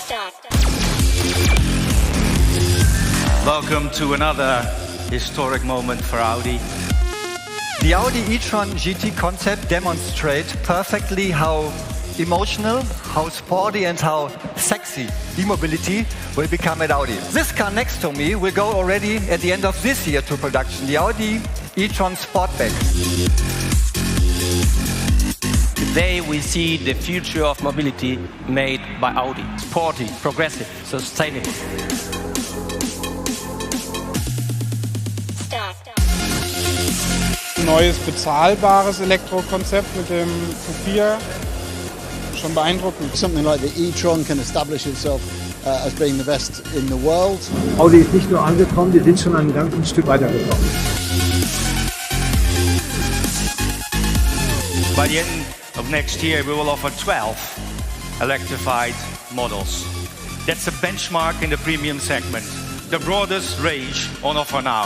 Start. Welcome to another historic moment for Audi. The Audi e-tron GT concept demonstrates perfectly how emotional, how sporty and how sexy e-mobility will become at Audi. This car next to me will go already at the end of this year to production, the Audi e-tron Sportback. Today we see the future of mobility made by Audi. Sporty, progressive, sustainable. Start. Neues, bezahlbares Elektrokonzept mit dem Q4. Schon beeindruckend. Something like the e-tron can establish itself as being the best in the world. Audi ist nicht nur angekommen, die sind schon ein ganzes Stück weitergekommen. By the end of next year, we will offer 12 electrified models. That's a benchmark in the premium segment, the broadest range on offer now.